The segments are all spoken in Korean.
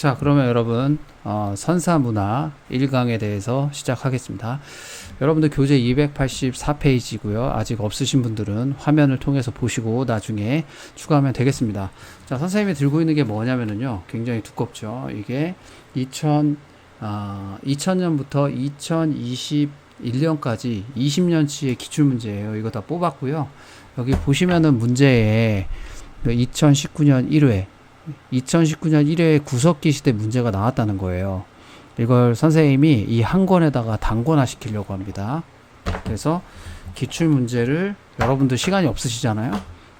자, 그러면 여러분 선사문화 1강에 대해서 시작하겠습니다. 여러분들 교재 284페이지고요. 아직 없으신 분들은 화면을 통해서 보시고 나중에 추가하면 되겠습니다. 자, 선생님이 들고 있는 게 뭐냐면요, 굉장히 두껍죠. 이게 2000년부터 2021년까지 20년치의 기출문제예요. 이거 다 뽑았고요. 여기 보시면은 문제에 2019년 1회 구석기 시대 문제가 나왔다는 거예요. 이걸 선생님이 이 한 권에다가 단권화 시키려고 합니다. 그래서 기출 문제를 여러분들 시간이 없으시잖아요.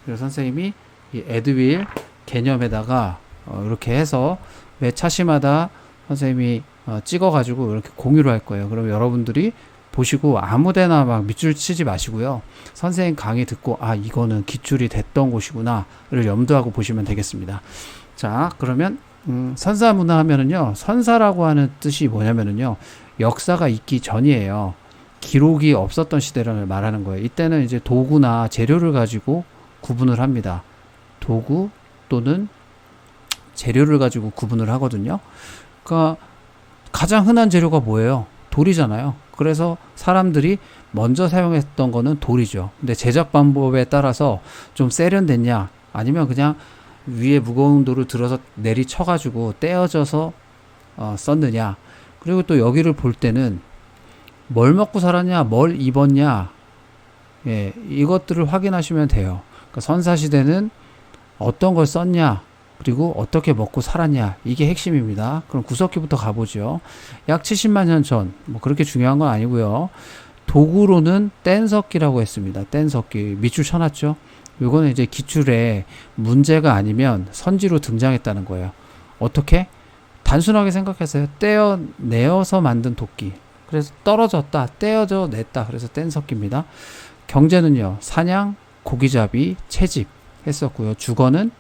그래서 선생님이 이 에드윌 개념에다가 이렇게 해서 매 차시마다 선생님이 찍어가지고 이렇게 공유를 할 거예요. 그럼 여러분들이 보시고 아무데나 막 밑줄 치지 마시고요. 선생님 강의 듣고 이거는 기출이 됐던 곳이구나를 염두하고 보시면 되겠습니다. 자, 그러면 선사문화 하면은요, 선사라고 하는 뜻이 뭐냐면은요, 역사가 있기 전이에요. 기록이 없었던 시대를 말하는 거예요. 이때는 이제 도구나 재료를 가지고 구분을 합니다. 도구 또는 재료를 가지고 구분을 하거든요. 그러니까 가장 흔한 재료가 뭐예요? 돌이잖아요. 그래서 사람들이 먼저 사용했던 거는 돌이죠. 근데 제작 방법에 따라서 좀 세련됐냐, 아니면 그냥 위에 무거운 돌을 들어서 내리쳐가지고 떼어져서 썼느냐. 그리고 또 여기를 볼 때는 뭘 먹고 살았냐, 뭘 입었냐, 이것들을 확인하시면 돼요. 그러니까 선사시대는 어떤 걸 썼냐, 그리고 어떻게 먹고 살았냐, 이게 핵심입니다. 그럼 구석기부터 가보죠. 약 70만 년 전, 뭐 그렇게 중요한 건 아니고요. 도구로는 뗀석기라고 했습니다. 뗀석기 밑줄 쳐놨죠. 요거는 이제 기출에 문제가 아니면 선지로 등장했다는 거예요. 어떻게? 단순하게 생각했어요. 떼어내어서 만든 도끼. 그래서 떨어졌다, 떼어져 냈다. 그래서 뗀석기입니다. 경제는요, 사냥, 고기잡이, 채집 했었고요. 주거는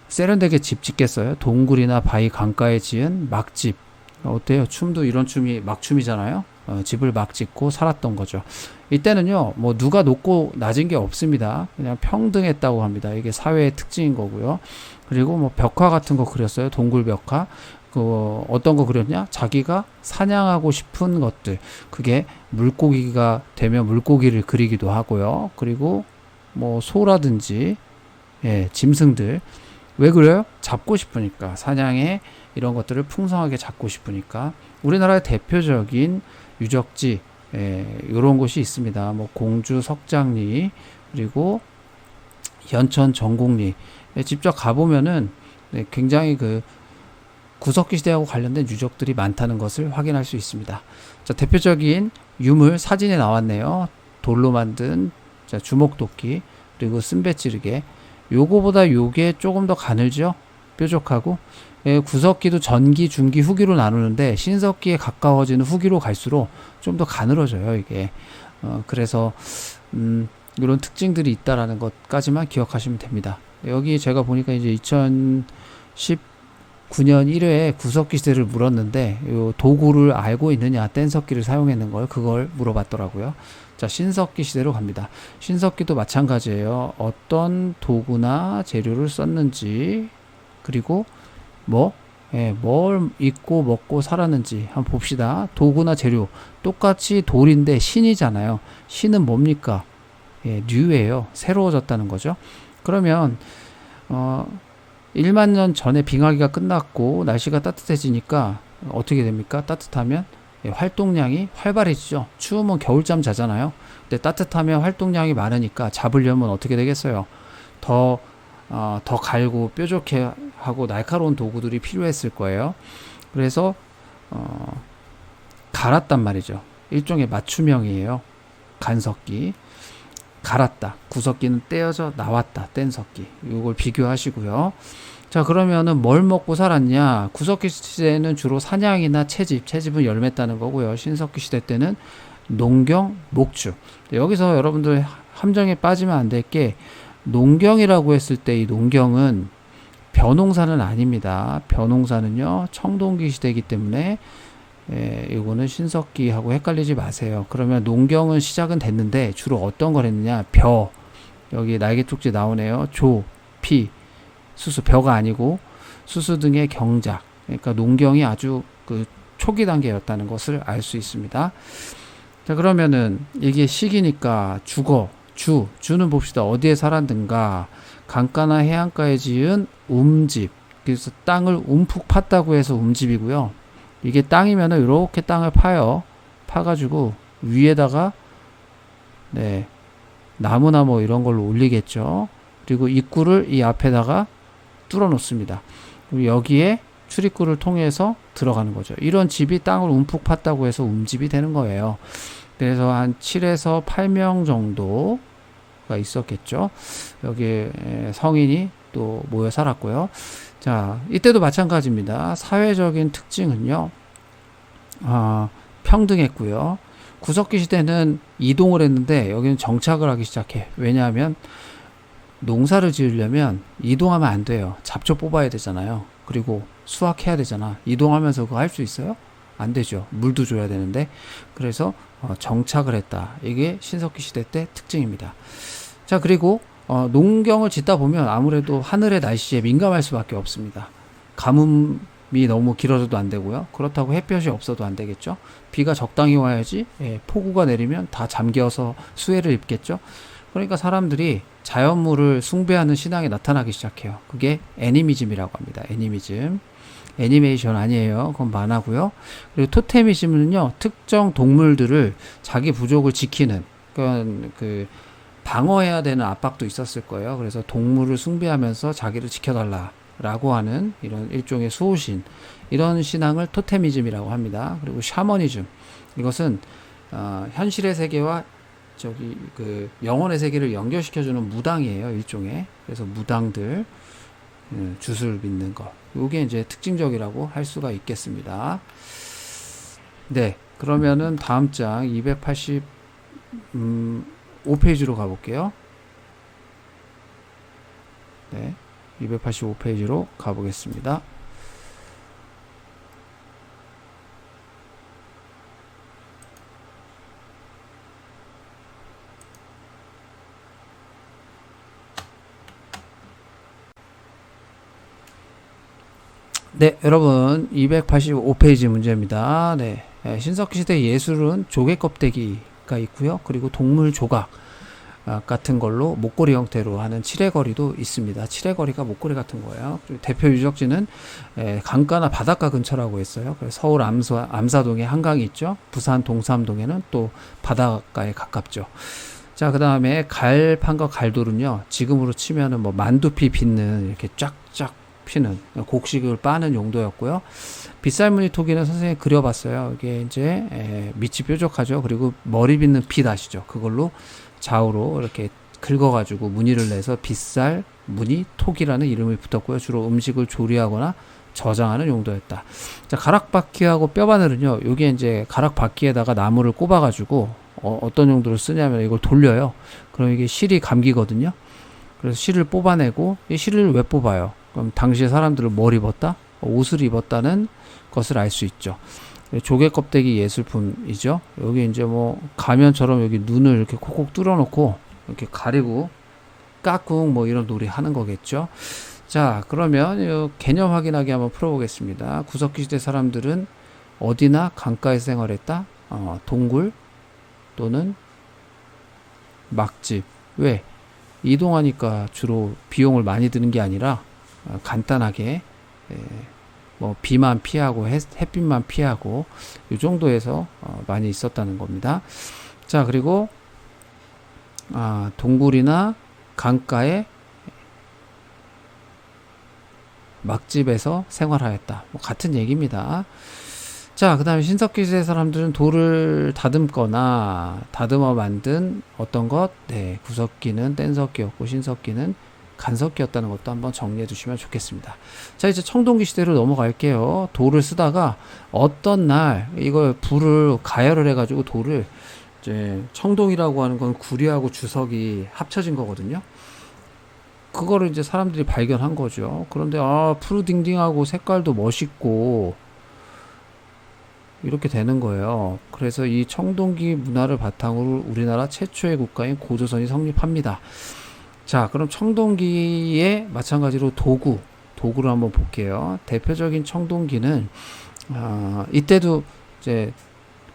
세련되게 집 짓겠어요. 동굴이나 바위 강가에 지은 막집. 어때요? 춤도 이런 춤이 막춤이잖아요. 집을 막 짓고 살았던 거죠. 이때는요, 뭐 누가 높고 낮은 게 없습니다. 그냥 평등했다고 합니다. 이게 사회의 특징인 거고요. 그리고 뭐 벽화 같은 거 그렸어요. 동굴 벽화. 어떤 거 그렸냐? 자기가 사냥하고 싶은 것들. 그게 물고기가 되면 물고기를 그리기도 하고요. 그리고 뭐 소라든지 짐승들. 왜 그래요? 잡고 싶으니까. 사냥에 이런 것들을 풍성하게 잡고 싶으니까. 우리나라의 대표적인 유적지, 이런 곳이 있습니다. 뭐 공주 석장리, 그리고 연천 전곡리. 직접 가보면은 굉장히 그 구석기 시대하고 관련된 유적들이 많다는 것을 확인할 수 있습니다. 자, 대표적인 유물 사진에 나왔네요. 돌로 만든 주먹도끼, 그리고 쓴배찌르개. 요거보다 요게 조금 더 가늘죠? 뾰족하고. 구석기도 전기, 중기, 후기로 나누는데 신석기에 가까워지는 후기로 갈수록 좀 더 가늘어져요, 이게. 그래서 이런 특징들이 있다라는 것까지만 기억하시면 됩니다. 여기 제가 보니까 이제 2019년 1회에 구석기 시대를 물었는데 요 도구를 알고 있느냐, 뗀석기를 사용했는 걸, 그걸 물어봤더라고요. 자, 신석기 시대로 갑니다. 신석기도 마찬가지예요. 어떤 도구나 재료를 썼는지, 그리고 뭘 입고 먹고 살았는지 한번 봅시다. 도구나 재료 똑같이 돌인데 신이잖아요. 신은 뭡니까? 뉴예요. 새로워졌다는 거죠. 그러면 1만 년 전에 빙하기가 끝났고 날씨가 따뜻해지니까 어떻게 됩니까? 따뜻하면 활동량이 활발해지죠. 추우면 겨울잠 자잖아요. 근데 따뜻하면 활동량이 많으니까 잡으려면 어떻게 되겠어요? 더 갈고 뾰족해 하고 날카로운 도구들이 필요했을 거예요. 그래서 갈았단 말이죠. 일종의 맞춤형이에요. 간석기. 갈았다. 구석기는 떼어져 나왔다. 뗀석기. 이걸 비교하시고요. 자, 그러면은 뭘 먹고 살았냐? 구석기 시대에는 주로 사냥이나 채집은 열매 따는 거고요. 신석기 시대 때는 농경, 목축. 여기서 여러분들 함정에 빠지면 안 될 게, 농경이라고 했을 때 이 농경은 벼농사는 아닙니다. 벼농사는요, 청동기 시대이기 때문에 이거는 신석기하고 헷갈리지 마세요. 그러면 농경은 시작은 됐는데 주로 어떤 걸 했느냐? 여기 날개 쪽지 나오네요. 조, 피, 수수. 벼가 아니고 수수 등의 경작, 그러니까 농경이 아주 그 초기 단계였다는 것을 알 수 있습니다. 자, 그러면은 이게 시기니까 주는 봅시다. 어디에 살았는가? 강가나 해안가에 지은 움집. 그래서 땅을 움푹 팠다고 해서 움집이고요. 이게 땅이면은 이렇게 땅을 파요. 파가지고 위에다가 네, 나무나 뭐 이런 걸로 올리겠죠. 그리고 입구를 이 앞에다가 뚫어 놓습니다. 그리고 여기에 출입구를 통해서 들어가는 거죠. 이런 집이 땅을 움푹 팠다고 해서 움집이 되는 거예요. 그래서 한 7에서 8명 정도가 있었겠죠. 여기에 성인이 또 모여 살았고요. 자, 이때도 마찬가지입니다. 사회적인 특징은요, 평등했고요. 구석기 시대는 이동을 했는데 여기는 정착을 하기 시작해. 왜냐하면 농사를 지으려면 이동하면 안 돼요. 잡초 뽑아야 되잖아요. 그리고 수확해야 되잖아. 이동하면서 그거 할 수 있어요? 안 되죠. 물도 줘야 되는데. 그래서 정착을 했다. 이게 신석기 시대 때 특징입니다. 자, 그리고 농경을 짓다 보면 아무래도 하늘의 날씨에 민감할 수밖에 없습니다. 가뭄이 너무 길어져도 안 되고요. 그렇다고 햇볕이 없어도 안 되겠죠. 비가 적당히 와야지. 폭우가 내리면 다 잠겨서 수해를 입겠죠. 그러니까 사람들이 자연물을 숭배하는 신앙이 나타나기 시작해요. 그게 애니미즘이라고 합니다. 애니미즘. 애니메이션 아니에요. 그건 만화고요. 그리고 토테미즘은요, 특정 동물들을 자기 부족을 지키는, 그 방어해야 되는 압박도 있었을 거예요. 그래서 동물을 숭배하면서 자기를 지켜달라라고 하는 이런 일종의 수호신, 이런 신앙을 토테미즘이라고 합니다. 그리고 샤머니즘, 이것은 현실의 세계와 그 영혼의 세계를 연결시켜주는 무당이에요. 일종의. 그래서 무당들 주술 믿는 것, 이게 이제 특징적이라고 할 수가 있겠습니다. 네, 그러면은 다음 장 285페이지로 가볼게요. 네, 285페이지로 가보겠습니다. 네, 여러분 285페이지 문제입니다. 네, 신석기 시대 예술은 조개 껍데기가 있고요. 그리고 동물 조각 같은 걸로 목걸이 형태로 하는 칠해거리도 있습니다. 칠해거리가 목걸이 같은 거예요. 그리고 대표 유적지는 강가나 바닷가 근처라고 했어요. 그래서 서울 암사동에 한강이 있죠. 부산 동삼동에는 또 바닷가에 가깝죠. 자, 그 다음에 갈판과 갈돌은요, 지금으로 치면은 뭐 만두피 빚는 이렇게 쫙쫙 피는 곡식을 빠는 용도였고요. 빗살무늬 토기는 선생님이 그려봤어요. 이게 이제 밑이 뾰족하죠. 그리고 머리 빗는 빗 아시죠? 그걸로 좌우로 이렇게 긁어가지고 무늬를 내서 빗살 무늬 토기라는 이름이 붙었고요. 주로 음식을 조리하거나 저장하는 용도였다. 자, 가락바퀴하고 뼈바늘은요, 요게 이제 가락바퀴에다가 나무를 꼽아가지고 어떤 용도로 쓰냐면 이걸 돌려요. 그럼 이게 실이 감기거든요. 그래서 실을 뽑아내고, 이 실을 왜 뽑아요? 그럼 당시에 사람들은 뭘 입었다? 옷을 입었다는 것을 알 수 있죠. 조개 껍데기 예술품이죠. 여기 이제 뭐 가면처럼 여기 눈을 이렇게 콕콕 뚫어놓고 이렇게 가리고 까꿍 뭐 이런 놀이 하는 거겠죠. 자, 그러면 이 개념 확인하기 한번 풀어보겠습니다. 구석기 시대 사람들은 어디나 강가에서 생활했다. 동굴 또는 막집. 왜? 이동하니까 주로 비용을 많이 드는 게 아니라 간단하게 뭐 비만 피하고 햇빛만 피하고 이 정도에서 많이 있었다는 겁니다. 자, 그리고 동굴이나 강가에 막집에서 생활하였다. 뭐 같은 얘기입니다. 자, 그 다음에 신석기 시대 사람들은 돌을 다듬어 만든 어떤 것, 네, 구석기는 뗀석기였고 신석기는 간석기였다는 것도 한번 정리해 두시면 좋겠습니다. 자, 이제 청동기 시대로 넘어갈게요. 돌을 쓰다가 어떤 날 이걸 불을 가열을 해가지고 돌을 이제 청동이라고 하는 건 구리하고 주석이 합쳐진 거거든요. 그거를 이제 사람들이 발견한 거죠. 그런데 푸르딩딩하고 색깔도 멋있고 이렇게 되는 거예요. 그래서 이 청동기 문화를 바탕으로 우리나라 최초의 국가인 고조선이 성립합니다. 자, 그럼 청동기에 마찬가지로 도구를 한번 볼게요. 대표적인 청동기는 이때도 이제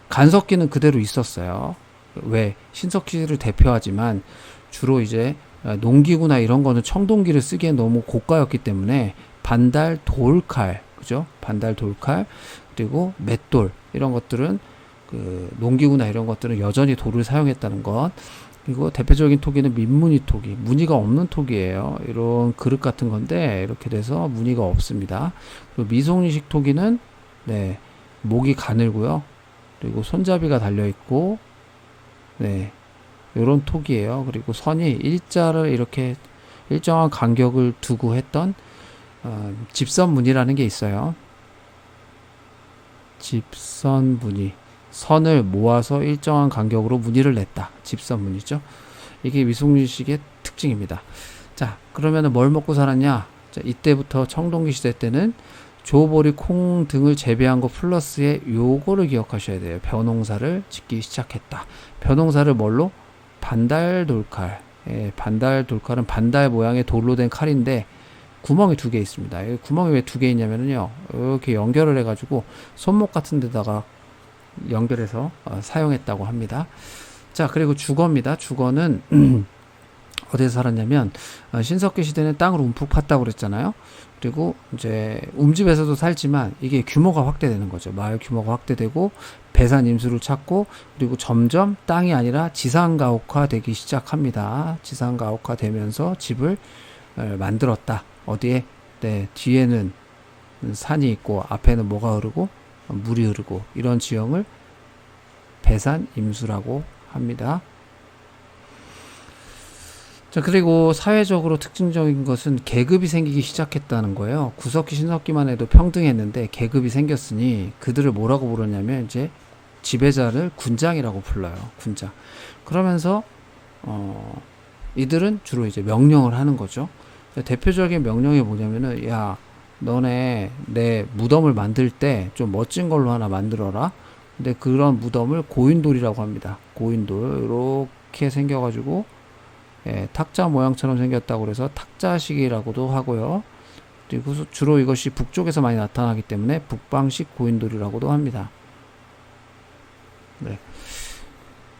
간석기는 그대로 있었어요. 왜 신석기를 대표하지만 주로 이제 농기구나 이런 거는 청동기를 쓰기엔 너무 고가였기 때문에 반달 돌칼, 그죠? 반달 돌칼 그리고 맷돌 이런 것들은 그 농기구나 이런 것들은 여전히 돌을 사용했다는 것. 그리고 대표적인 토기는 민무늬 토기, 무늬가 없는 토기예요. 이런 그릇 같은 건데 이렇게 돼서 무늬가 없습니다. 그리고 미송리식 토기는 네, 목이 가늘고요. 그리고 손잡이가 달려 있고 네, 이런 토기예요. 그리고 선이 일자를 이렇게 일정한 간격을 두고 했던 집선 무늬라는 게 있어요. 집선 무늬. 선을 모아서 일정한 간격으로 무늬를 냈다. 집선 무늬죠. 이게 미송리식의 특징입니다. 자, 그러면은 뭘 먹고 살았냐? 자, 이때부터 청동기 시대 때는 조보리, 콩 등을 재배한 거 플러스에 요거를 기억하셔야 돼요. 벼농사를 짓기 시작했다. 벼농사를 뭘로? 반달 돌칼. 예, 반달 돌칼은 반달 모양의 돌로 된 칼인데 구멍이 2개 있습니다. 이 구멍이 왜 2개 있냐면요. 이렇게 연결을 해가지고 손목 같은 데다가 연결해서 사용했다고 합니다. 자, 그리고 주거입니다. 주거는 어디서 살았냐면 신석기 시대는 땅을 움푹 팠다고 그랬잖아요. 그리고 이제 움집에서도 살지만 이게 규모가 확대되는 거죠. 마을 규모가 확대되고 배산 임수를 찾고 그리고 점점 땅이 아니라 지상가옥화 되기 시작합니다. 지상가옥화 되면서 집을 만들었다. 어디에? 네, 뒤에는 산이 있고 앞에는 뭐가 흐르고 물이 흐르고 이런 지형을 배산 임수라고 합니다. 자, 그리고 사회적으로 특징적인 것은 계급이 생기기 시작했다는 거예요. 구석기 신석기만 해도 평등했는데 계급이 생겼으니 그들을 뭐라고 부르냐면 이제 지배자를 군장이라고 불러요. 군장. 그러면서 이들은 주로 이제 명령을 하는 거죠. 대표적인 명령이 뭐냐면은 야, 너네 내 무덤을 만들 때 좀 멋진 걸로 하나 만들어라. 근데 그런 무덤을 고인돌이라고 합니다. 고인돌 이렇게 생겨가지고 탁자 모양처럼 생겼다고 그래서 탁자식이라고도 하고요. 그리고 주로 이것이 북쪽에서 많이 나타나기 때문에 북방식 고인돌이라고도 합니다. 네.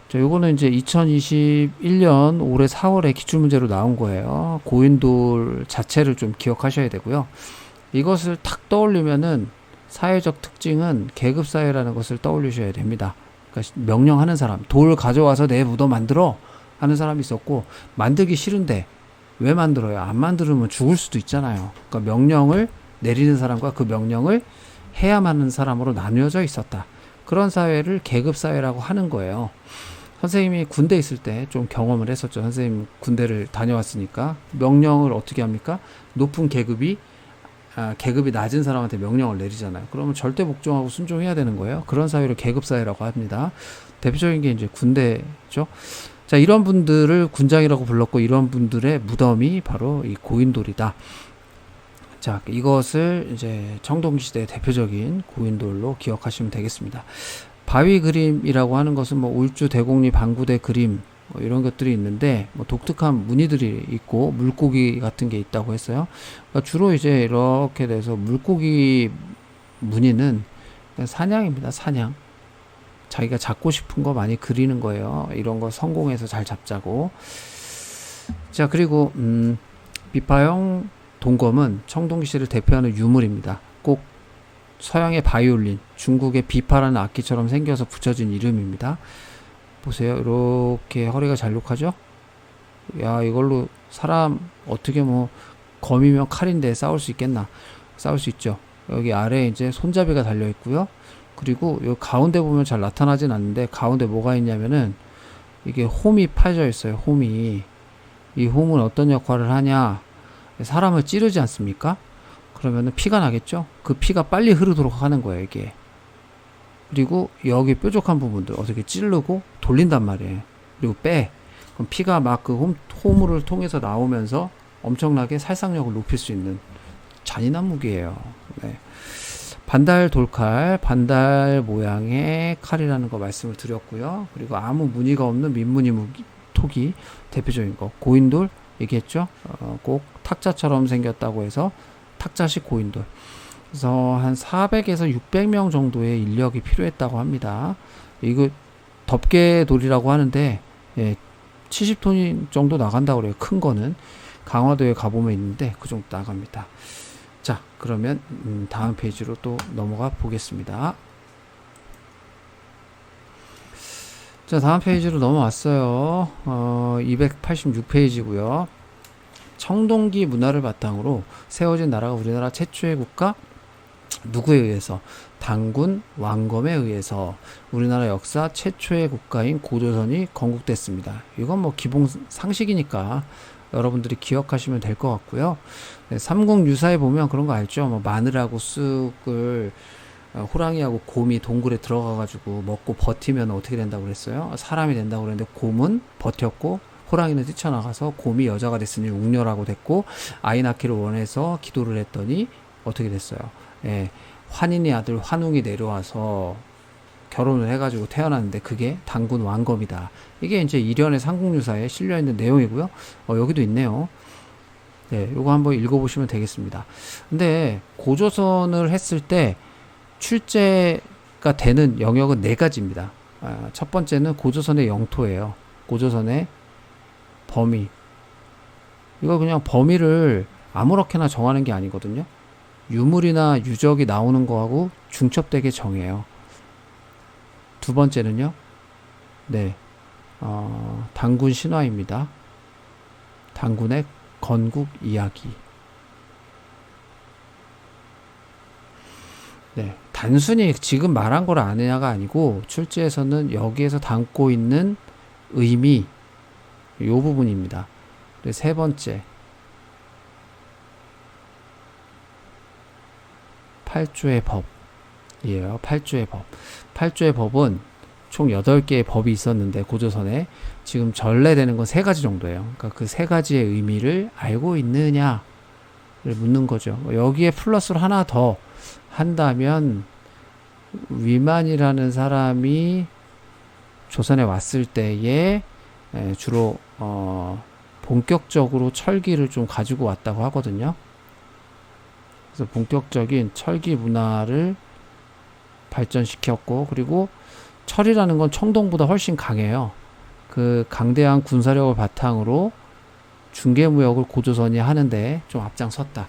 자, 요거는 이제 2021년 올해 4월에 기출문제로 나온 거예요. 고인돌 자체를 좀 기억하셔야 되고요. 이것을 탁 떠올리면은 사회적 특징은 계급사회라는 것을 떠올리셔야 됩니다. 그러니까 명령하는 사람, 돌 가져와서 내 무덤 만들어 하는 사람이 있었고, 만들기 싫은데 왜 만들어요? 안 만들면 죽을 수도 있잖아요. 그러니까 명령을 내리는 사람과 그 명령을 해야만 하는 사람으로 나뉘어져 있었다. 그런 사회를 계급사회라고 하는 거예요. 선생님이 군대 있을 때 좀 경험을 했었죠. 선생님 군대를 다녀왔으니까. 명령을 어떻게 합니까? 높은 계급이 낮은 사람한테 명령을 내리잖아요. 그러면 절대 복종하고 순종해야 되는 거예요. 그런 사회를 계급사회라고 합니다. 대표적인 게 이제 군대죠. 자, 이런 분들을 군장이라고 불렀고, 이런 분들의 무덤이 바로 이 고인돌이다. 자, 이것을 이제 청동기 시대의 대표적인 고인돌로 기억하시면 되겠습니다. 바위 그림이라고 하는 것은 뭐 울주, 대곡리, 방구대 그림 뭐 이런 것들이 있는데 뭐 독특한 무늬들이 있고 물고기 같은 게 있다고 했어요. 그러니까 주로 이제 이렇게 돼서 물고기 무늬는 사냥입니다. 사냥. 자기가 잡고 싶은 거 많이 그리는 거예요. 이런 거 성공해서 잘 잡자고. 자, 그리고 비파형 동검은 청동기 시대를 대표하는 유물입니다. 꼭 서양의 바이올린, 중국의 비파라는 악기처럼 생겨서 붙여진 이름입니다. 보세요. 이렇게 허리가 잘록하죠? 야, 이걸로 사람 어떻게 뭐 검이면 칼인데 싸울 수 있겠나? 싸울 수 있죠. 여기 아래에 이제 손잡이가 달려 있고요. 그리고 요 가운데 보면 잘 나타나진 않는데 가운데 뭐가 있냐면은 이게 홈이 파져 있어요. 홈이. 이 홈은 어떤 역할을 하냐? 사람을 찌르지 않습니까? 그러면은 피가 나겠죠? 그 피가 빨리 흐르도록 하는 거예요, 이게. 그리고 여기 뾰족한 부분들 어떻게 찌르고 돌린단 말이에요. 그리고 빼. 그럼 피가 막 그 홈을 통해서 나오면서 엄청나게 살상력을 높일 수 있는 잔인한 무기예요. 네. 반달 돌칼, 반달 모양의 칼이라는 거 말씀을 드렸고요. 그리고 아무 무늬가 없는 민무늬 무기, 토기 대표적인 거. 고인돌 얘기했죠. 꼭 탁자처럼 생겼다고 해서 탁자식 고인돌. 그래서 한 400에서 600명 정도의 인력이 필요했다고 합니다. 이거 덮개돌이라고 하는데 70톤 정도 나간다고 그래요. 큰 거는 강화도에 가보면 있는데 그 정도 나갑니다. 자, 그러면 다음 페이지로 또 넘어가 보겠습니다. 자, 다음 페이지로 넘어왔어요. 286페이지고요. 청동기 문화를 바탕으로 세워진 나라가 우리나라 최초의 국가 누구에 의해서? 단군 왕검에 의해서 우리나라 역사 최초의 국가인 고조선이 건국됐습니다. 이건 뭐 기본 상식이니까 여러분들이 기억하시면 될 것 같고요. 삼국유사에 보면 그런 거 알죠? 뭐 마늘하고 쑥을 호랑이하고 곰이 동굴에 들어가가지고 먹고 버티면 어떻게 된다고 그랬어요? 사람이 된다고 그랬는데 곰은 버텼고 호랑이는 뛰쳐나가서 곰이 여자가 됐으니 웅녀라고 됐고 아이 낳기를 원해서 기도를 했더니 어떻게 됐어요? 환인의 아들 환웅이 내려와서 결혼을 해가지고 태어났는데 그게 단군 왕검이다. 이게 이제 일련의 삼국유사에 실려있는 내용이고요. 여기도 있네요. 요거 한번 읽어보시면 되겠습니다. 근데 고조선을 했을 때 출제가 되는 영역은 4가지입니다. 첫 번째는 고조선의 영토예요. 고조선의 범위. 이거 그냥 범위를 아무렇게나 정하는 게 아니거든요. 유물이나 유적이 나오는 거하고 중첩되게 정해요. 두 번째는요. 단군 신화입니다. 단군의 건국 이야기. 단순히 지금 말한 걸 아느냐가 아니고 출제에서는 여기에서 담고 있는 의미 이 부분입니다. 세 번째 8조의 법이에요. 8조의 법. 8조의 법은 총 8개의 법이 있었는데 고조선에 지금 전래되는 건 3가지 정도예요. 그러니까 그 3가지의 의미를 알고 있느냐를 묻는 거죠. 여기에 플러스로 하나 더 한다면 위만이라는 사람이 조선에 왔을 때에 주로 본격적으로 철기를 좀 가지고 왔다고 하거든요. 그래서 본격적인 철기 문화를 발전시켰고, 그리고 철이라는 건 청동보다 훨씬 강해요. 그 강대한 군사력을 바탕으로 중개무역을 고조선이 하는데 좀 앞장섰다.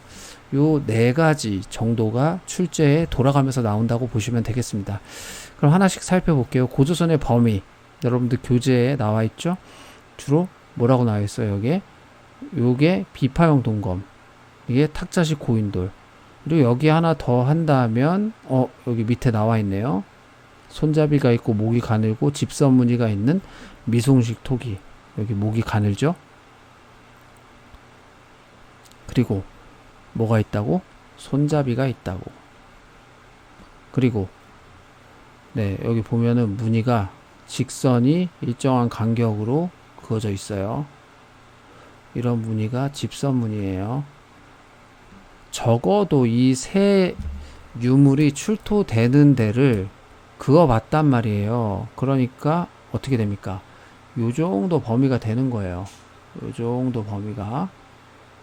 요 4가지 정도가 출제에 돌아가면서 나온다고 보시면 되겠습니다. 그럼 하나씩 살펴볼게요. 고조선의 범위, 여러분들 교재에 나와 있죠? 주로 뭐라고 나와 있어요? 여기에 요게 비파형 동검, 이게 탁자식 고인돌, 그리고 여기 하나 더 한다면 여기 밑에 나와 있네요. 손잡이가 있고 목이 가늘고 집선 무늬가 있는 미송식 토기. 여기 목이 가늘죠? 그리고 뭐가 있다고? 손잡이가 있다고. 그리고 여기 보면은 무늬가 직선이 일정한 간격으로 그어져 있어요. 이런 무늬가 집선 무늬예요. 적어도 이 세 유물이 출토되는 데를 그어봤단 말이에요. 그러니까 어떻게 됩니까? 요 정도 범위가 되는 거예요. 요 정도 범위가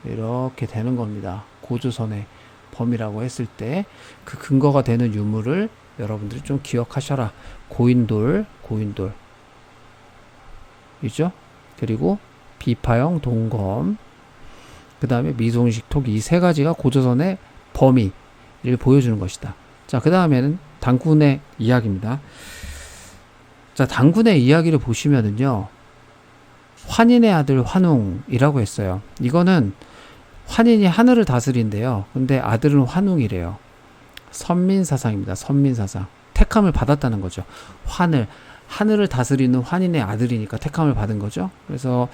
이렇게 되는 겁니다. 고조선의 범위라고 했을 때 그 근거가 되는 유물을 여러분들이 좀 기억하셔라. 고인돌 이죠? 그리고 비파형 동검, 그 다음에 미송식 토기, 이 3가지가 고조선의 범위를 보여주는 것이다. 자, 그 다음에는 단군의 이야기입니다. 자, 단군의 이야기를 보시면은요, 환인의 아들 환웅이라고 했어요. 이거는 환인이 하늘을 다스린대요. 근데 아들은 환웅이래요. 선민사상입니다. 선민사상. 택함을 받았다는 거죠. 하늘을 다스리는 환인의 아들이니까 택함을 받은 거죠. 그래서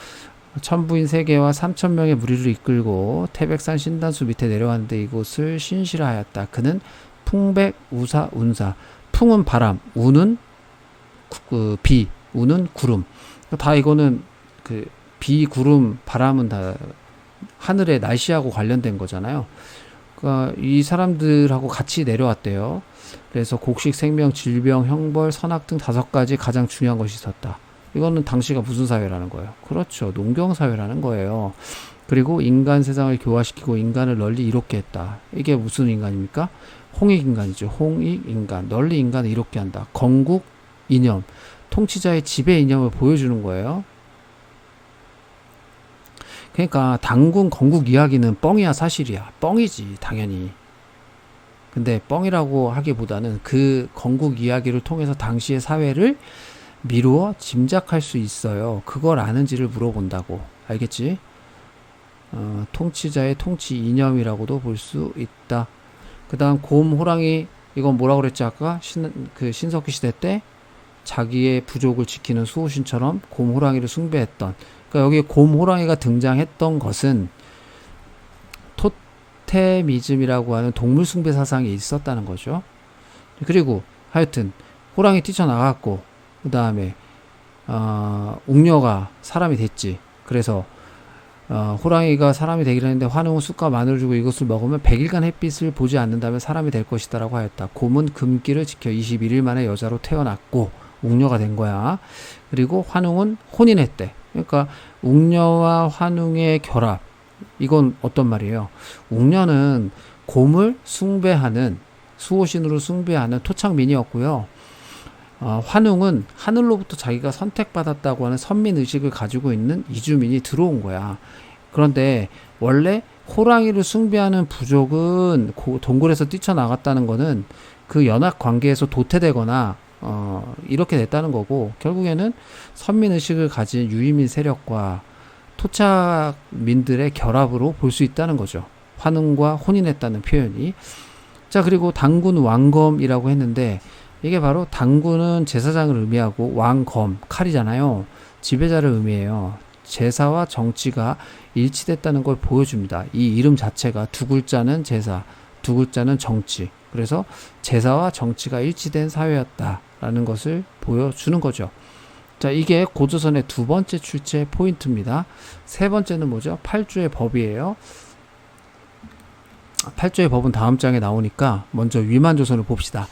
천부인 세계와 3,000명의 무리를 이끌고 태백산 신단수 밑에 내려왔는데 이곳을 신실하였다. 그는 풍백, 우사, 운사. 풍은 바람, 우는 비, 우는 구름. 다 이거는 그 비, 구름, 바람은 다 하늘의 날씨하고 관련된 거잖아요. 그러니까 이 사람들하고 같이 내려왔대요. 그래서 곡식, 생명, 질병, 형벌, 선악 등 5가지 가장 중요한 것이 있었다. 이거는 당시가 무슨 사회라는 거예요? 그렇죠. 농경사회라는 거예요. 그리고 인간 세상을 교화시키고 인간을 널리 이롭게 했다. 이게 무슨 인간입니까? 홍익인간이죠. 홍익인간. 널리 인간을 이롭게 한다. 건국 이념. 통치자의 지배 이념을 보여주는 거예요. 그러니까 당군 건국 이야기는 뻥이야 사실이야. 뻥이지 당연히. 근데 뻥이라고 하기보다는 그 건국 이야기를 통해서 당시의 사회를 미루어 짐작할 수 있어요. 그걸 아는지를 물어본다고. 알겠지? 통치자의 통치 이념이라고도 볼 수 있다. 그 다음 곰, 호랑이, 이건 뭐라고 그랬지 아까? 신석기 시대 때 자기의 부족을 지키는 수호신처럼 곰, 호랑이를 숭배했던, 그러니까 여기 곰, 호랑이가 등장했던 것은 토테미즘이라고 하는 동물 숭배 사상이 있었다는 거죠. 그리고 하여튼 호랑이 뛰쳐나갔고 그 다음에 웅녀가 사람이 됐지. 그래서 호랑이가 사람이 되기로 했는데 환웅은 쑥과 마늘을 주고 이것을 먹으면 100일간 햇빛을 보지 않는다면 사람이 될 것이다 라고 하였다. 곰은 금기를 지켜 21일 만에 여자로 태어났고 웅녀가 된 거야. 그리고 환웅은 혼인했대. 그러니까 웅녀와 환웅의 결합, 이건 어떤 말이에요? 웅녀는 곰을 숭배하는, 수호신으로 숭배하는 토착민이었고요. 환웅은 하늘로부터 자기가 선택받았다고 하는 선민의식을 가지고 있는 이주민이 들어온 거야. 그런데 원래 호랑이를 숭배하는 부족은 동굴에서 뛰쳐나갔다는 거는 그 연합 관계에서 도태되거나 이렇게 됐다는 거고, 결국에는 선민의식을 가진 유이민 세력과 토착민들의 결합으로 볼 수 있다는 거죠. 환웅과 혼인했다는 표현이. 자, 그리고 당군 왕검이라고 했는데, 이게 바로 당군은 제사장을 의미하고 왕검, 칼이잖아요. 지배자를 의미해요. 제사와 정치가 일치됐다는 걸 보여줍니다. 이 이름 자체가 두 글자는 제사, 두 글자는 정치. 그래서 제사와 정치가 일치된 사회였다라는 것을 보여주는 거죠. 자, 이게 고조선의 두 번째 출제 포인트입니다. 세 번째는 뭐죠? 8조의 법이에요. 8조의 법은 다음 장에 나오니까 먼저 위만조선을 봅시다.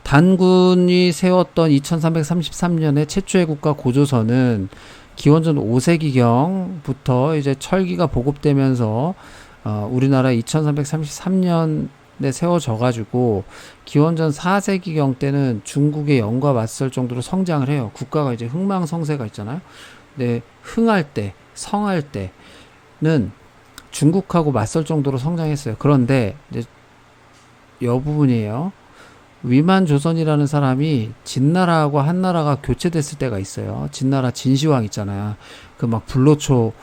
단군이 세웠던 2333년의 최초의 국가 고조선은 기원전 5세기경부터 이제 철기가 보급되면서 우리나라 2333년에 세워져 가지고 기원전 4세기경 때는 중국의 영과 맞설 정도로 성장을 해요. 국가가 이제 흥망성쇠가 있잖아요. 근데 흥할 때, 성할 때는 중국하고 맞설 정도로 성장했어요. 그런데 이제 이 부분이에요. 위만조선이라는 사람이 진나라하고 한나라가 교체됐을 때가 있어요. 진나라 진시황 있잖아요. 그 막 불로초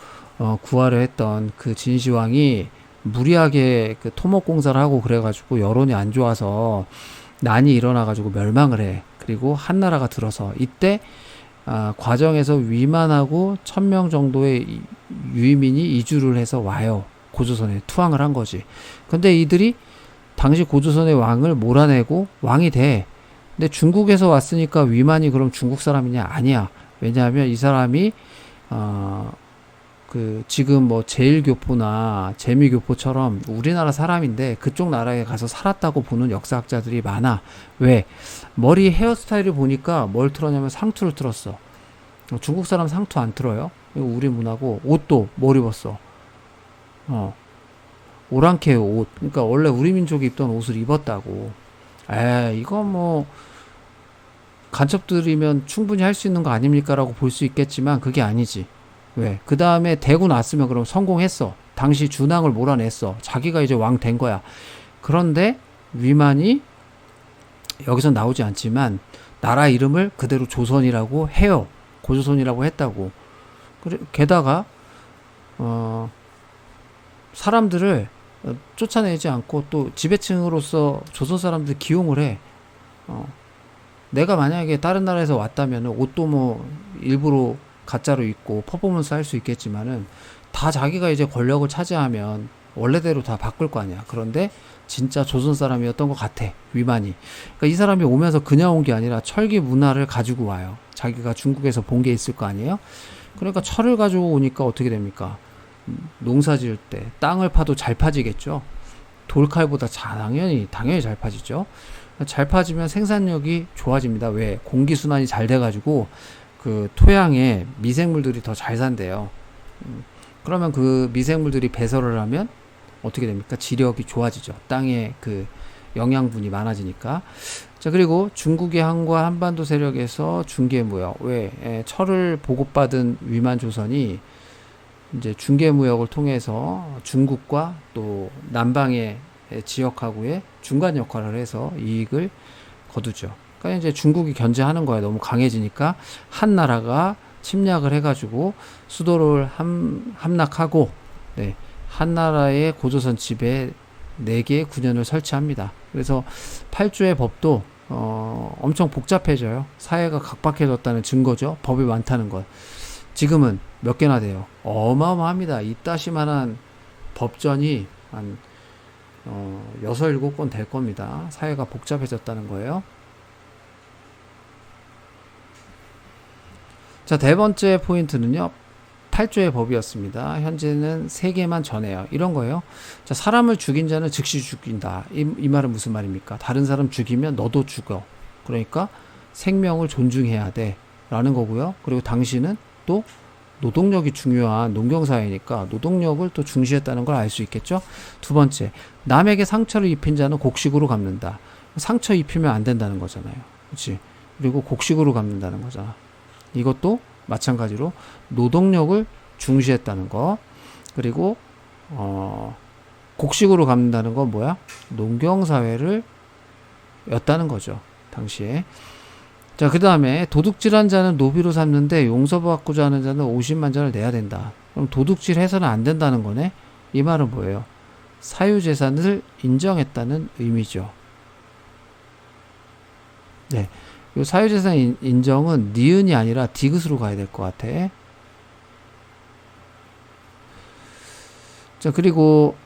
구하려 했던 그 진시황이 무리하게 그 토목공사를 하고 그래가지고 여론이 안 좋아서 난이 일어나가지고 멸망을 해. 그리고 한나라가 들어서 이때 과정에서 위만하고 1000명 정도의 유이민이 이주를 해서 와요. 고조선에 투항을 한 거지. 근데 이들이 당시 고조선의 왕을 몰아내고 왕이 돼. 근데 중국에서 왔으니까 위만이 그럼 중국 사람이냐? 아니야. 왜냐하면 이 사람이 그 지금 뭐 제일교포나 재미교포처럼 우리나라 사람인데 그쪽 나라에 가서 살았다고 보는 역사학자들이 많아. 왜? 머리 헤어스타일을 보니까 뭘 틀었냐면 상투를 틀었어. 중국 사람 상투 안 틀어요. 이거 우리 문화고. 옷도 뭘 입었어. 오랑캐 옷. 그러니까 원래 우리 민족이 입던 옷을 입었다고. 이거 뭐 간첩들이면 충분히 할 수 있는 거 아닙니까? 라고 볼 수 있겠지만 그게 아니지. 왜? 그 다음에 되고 났으면 그럼 성공했어. 당시 준왕을 몰아냈어. 자기가 이제 왕 된 거야. 그런데 위만이 여기서 나오지 않지만 나라 이름을 그대로 조선이라고 해요. 고조선이라고 했다고. 게다가 사람들을 쫓아내지 않고 또 지배층으로서 조선 사람들 기용을 해. 내가 만약에 다른 나라에서 왔다면 옷도 뭐 일부러 가짜로 입고 퍼포먼스 할 수 있겠지만은 다 자기가 이제 권력을 차지하면 원래대로 다 바꿀 거 아니야. 그런데 진짜 조선 사람이었던 것 같아. 위만이. 그러니까 이 사람이 오면서 그냥 온 게 아니라 철기 문화를 가지고 와요. 자기가 중국에서 본 게 있을 거 아니에요. 그러니까 철을 가지고 오니까 어떻게 됩니까? 농사 지을 때 땅을 파도 잘 파지겠죠. 돌칼보다 당연히 잘 파지죠. 잘 파지면 생산력이 좋아집니다. 왜? 공기순환이 잘 돼가지고 그 토양에 미생물들이 더 잘 산대요. 그러면 그 미생물들이 배설을 하면 어떻게 됩니까? 지력이 좋아지죠. 땅에 그 영양분이 많아지니까. 자, 그리고 중국의 항과 한반도 세력에서 중개무역. 왜? 철을 보급받은 위만 조선이 이제 중개무역을 통해서 중국과 또 남방의 지역하고의 중간 역할을 해서 이익을 거두죠. 그러니까 이제 중국이 견제하는 거야. 너무 강해지니까 한 나라가 침략을 해가지고 수도를 함락하고, 네, 한 나라의 고조선 집에 4개의 군현을 설치합니다. 그래서 8조의 법도 엄청 복잡해져요. 사회가 각박해졌다는 증거죠. 법이 많다는 것. 지금은 몇 개나 돼요. 어마어마합니다. 이따시만한 법전이 한 6, 7권 될 겁니다. 사회가 복잡해졌다는 거예요. 자, 네 번째 포인트는요. 8조의 법이었습니다. 현재는 3개만 전해요. 이런 거예요. 자, 사람을 죽인 자는 즉시 죽인다. 이 말은 무슨 말입니까? 다른 사람 죽이면 너도 죽어. 그러니까 생명을 존중해야 돼. 라는 거고요. 그리고 당신은 또 노동력이 중요한 농경사회니까 노동력을 또 중시했다는 걸 알 수 있겠죠. 두 번째, 남에게 상처를 입힌 자는 곡식으로 갚는다. 상처 입히면 안 된다는 거잖아요. 그렇지? 그리고 곡식으로 갚는다는 거잖아. 이것도 마찬가지로 노동력을 중시했다는 거. 그리고 곡식으로 갚는다는 건 뭐야? 농경사회를 였다는 거죠. 당시에. 자, 그 다음에 도둑질한 자는 노비로 삼는데 용서받고자 하는 자는 50만 전을 내야 된다. 그럼 도둑질 해서는 안 된다는 거네? 이 말은 뭐예요? 사유재산을 인정했다는 의미죠. 네. 요 사유재산 인정은 니은이 아니라 디귿으로 가야 될 것 같아. 자, 그리고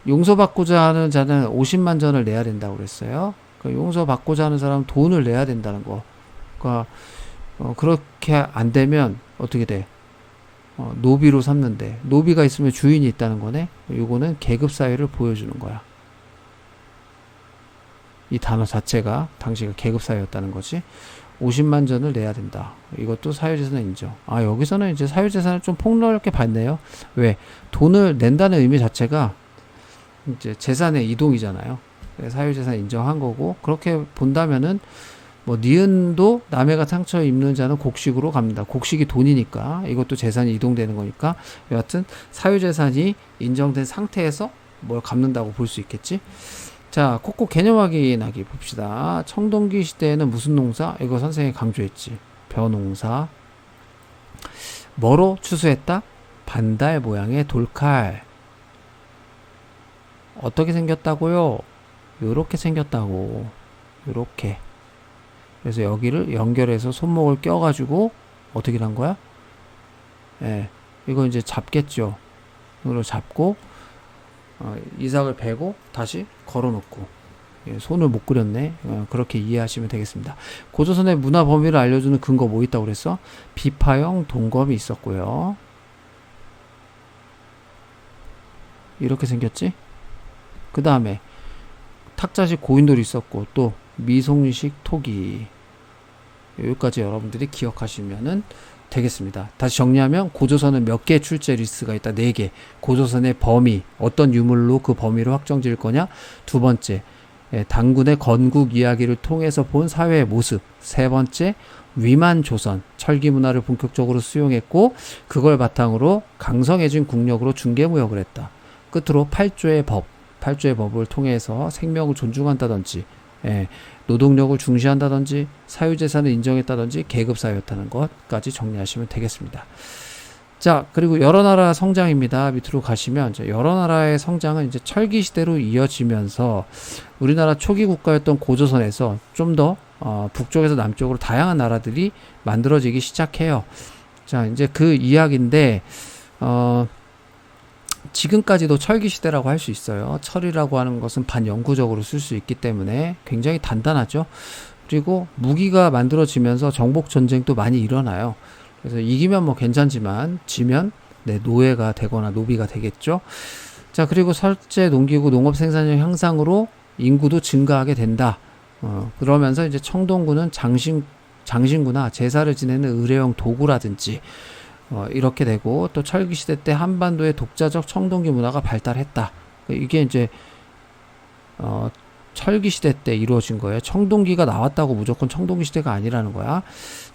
용서받고자 하는 자는 50만 전을 내야 된다고 그랬어요. 그러니까 용서받고자 하는 사람은 돈을 내야 된다는 거. 그러니까 그렇게 안 되면 어떻게 돼? 노비로 삼는데, 노비가 있으면 주인이 있다는 거네. 요거는 계급 사회를 보여주는 거야. 이 단어 자체가 당시가 계급사회였다는 거지. 50만 전을 내야 된다. 이것도 사유재산 인정. 아, 여기서는 이제 사유재산을 좀 폭넓게 봤네요. 왜? 돈을 낸다는 의미 자체가 이제 재산의 이동이잖아요. 사유재산 인정한 거고, 그렇게 본다면은 뭐 니은도 남해가 상처 입는 자는 곡식으로 갚는다. 곡식이 돈이니까 이것도 재산이 이동되는 거니까 여하튼 사유재산이 인정된 상태에서 뭘 갚는다고 볼 수 있겠지. 자, 콕콕 개념 확인하기 봅시다. 청동기 시대에는 무슨 농사? 이거 선생님이 강조했지. 벼농사. 뭐로 추수했다? 반달 모양의 돌칼. 어떻게 생겼다고요? 요렇게 생겼다고. 요렇게. 그래서 여기를 연결해서 손목을 껴가지고 어떻게 한 거야? 예, 이거 이제 잡겠죠. 이걸로 잡고 이삭을 베고 다시 걸어놓고. 예, 손을 못 그렸네. 그렇게 이해하시면 되겠습니다. 고조선의 문화 범위를 알려주는 근거 뭐 있다고 그랬어? 비파형 동검이 있었고요. 이렇게 생겼지? 그 다음에 탁자식 고인돌이 있었고, 또 미송식 토기. 여기까지 여러분들이 기억하시면은 되겠습니다. 다시 정리하면 고조선은 몇 개의 출제 리스트가 있다? 4개. 고조선의 범위, 어떤 유물로 그 범위를 확정지을 거냐? 두 번째, 당군의 건국 이야기를 통해서 본 사회의 모습. 세 번째, 위만 조선, 철기 문화를 본격적으로 수용했고 그걸 바탕으로 강성해진 국력으로 중개무역을 했다. 끝으로 8조의 법을 통해서 생명을 존중한다든지, 노동력을 중시한다든지, 사유재산을 인정했다든지, 계급사회였다는 것까지 정리하시면 되겠습니다. 자, 그리고 여러 나라 성장입니다. 밑으로 가시면 여러 나라의 성장은 이제 철기 시대로 이어지면서 우리나라 초기 국가였던 고조선에서 좀 더 북쪽에서 남쪽으로 다양한 나라들이 만들어지기 시작해요. 자, 이제 그 이야기인데 지금까지도 철기 시대라고 할 수 있어요. 철이라고 하는 것은 반영구적으로 쓸 수 있기 때문에 굉장히 단단하죠. 그리고 무기가 만들어지면서 정복 전쟁도 많이 일어나요. 그래서 이기면 뭐 괜찮지만 지면 노예가 되거나 노비가 되겠죠. 자, 그리고 설제 농기구 농업 생산력 향상으로 인구도 증가하게 된다. 그러면서 이제 청동구는 장신구나 제사를 지내는 의례형 도구라든지 이렇게 되고, 또 철기시대 때 한반도의 독자적 청동기 문화가 발달했다. 이게 이제 철기시대 때 이루어진 거예요. 청동기가 나왔다고 무조건 청동기시대가 아니라는 거야.